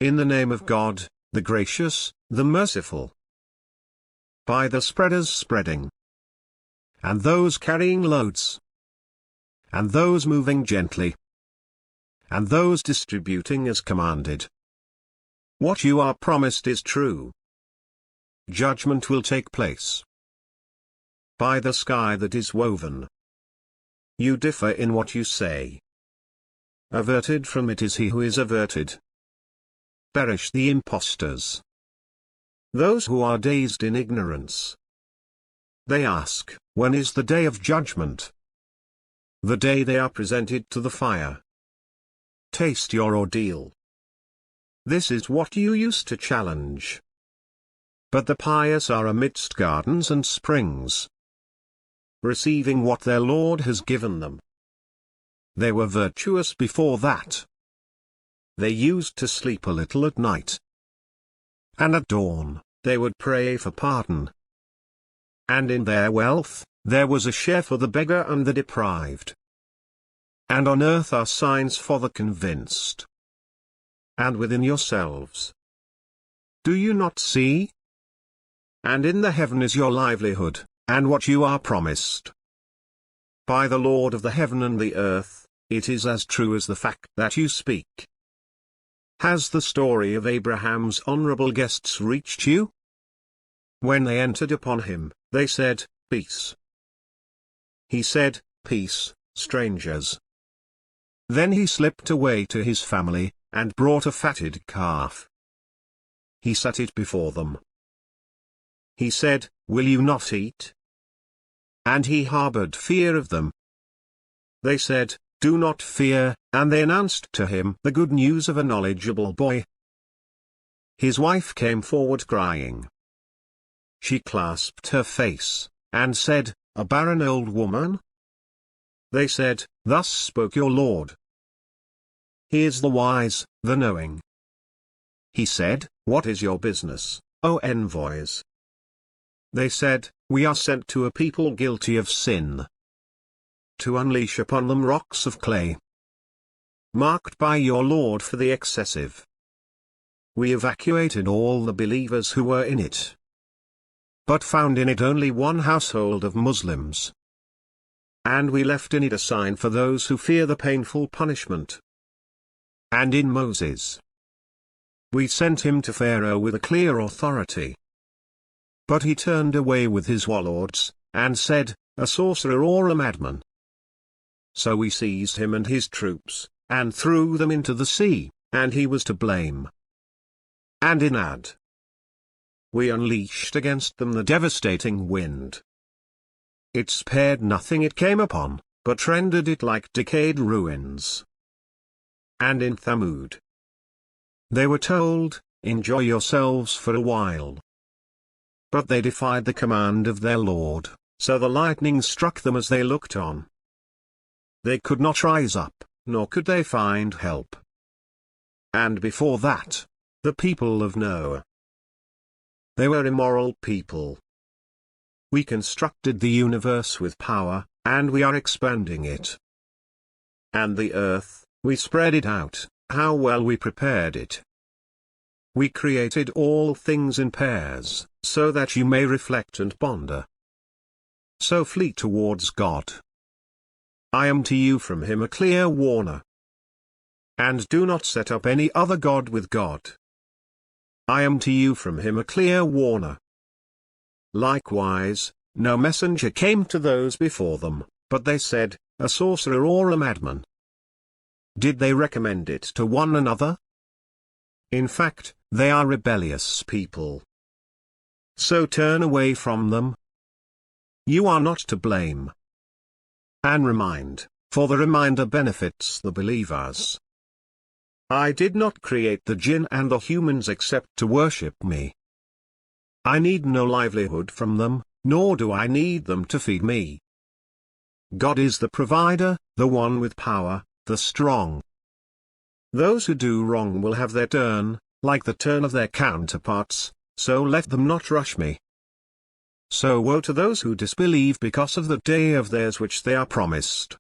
in the name of God, the gracious, the merciful. By the spreaders spreading, and those carrying loads, and those moving gently, and those distributing as commanded. What you are promised is true. Judgment will take place. By the sky that is woven, you differ in what you say. Averted from it is he who is averted. Perish the impostors, those who are dazed in ignorance. They ask, when is the day of judgment? The day they are presented to the fire. Taste your ordeal. This is what you used to challenge. But the pious are amidst gardens and springs, receiving what their Lord has given them. They were virtuous before that. They used to sleep a little at night, and at dawn, they would pray for pardon. And in their wealth, there was a share for the beggar and the deprived. And on earth are signs for the convinced. And within yourselves, do you not see? And in the heaven is your livelihood, and what you are promised. By the Lord of the heaven and the earth, it is as true as the fact that you speak. Has the story of Abraham's honorable guests reached you? When they entered upon him, they said, Peace. He said, Peace, strangers. Then he slipped away to his family, and brought a fatted calf. He set it before them. He said, Will you not eat? And he harbored fear of them. They said, Do not fear, and they announced to him the good news of a knowledgeable boy. His wife came forward crying. She clasped her face, and said, A barren old woman? They said, Thus spoke your Lord. He is the wise, the knowing. He said, What is your business, O envoys? They said, We are sent to a people guilty of sin, to unleash upon them rocks of clay, marked by your Lord for the excessive. We evacuated all the believers who were in it, but found in it only one household of Muslims. And we left in it a sign for those who fear the painful punishment. And in Moses, we sent him to Pharaoh with a clear authority. But he turned away with his warlords, and said, A sorcerer or a madman. So we seized him and his troops, and threw them into the sea, and he was to blame. And in Ad, we unleashed against them the devastating wind. It spared nothing it came upon, but rendered it like decayed ruins. And in Thamud, they were told, Enjoy yourselves for a while. But they defied the command of their Lord, so the lightning struck them as they looked on. They could not rise up, nor could they find help. And before that, the people of Noah. They were immoral people. We constructed the universe with power, and we are expanding it. And the earth, we spread it out, how well we prepared it. We created all things in pairs, so that you may reflect and ponder. So flee towards God. I am to you from him a clear warner. And do not set up any other god with God. I am to you from him a clear warner. Likewise, no messenger came to those before them, but they said, A sorcerer or a madman. Did they recommend it to one another? In fact, they are rebellious people. So turn away from them. You are not to blame. And remind, for the reminder benefits the believers. I did not create the jinn and the humans except to worship me. I need no livelihood from them, nor do I need them to feed me. God is the provider, the one with power, the strong. Those who do wrong will have their turn, like the turn of their counterparts, so let them not rush me. So woe to those who disbelieve because of the day of theirs which they are promised.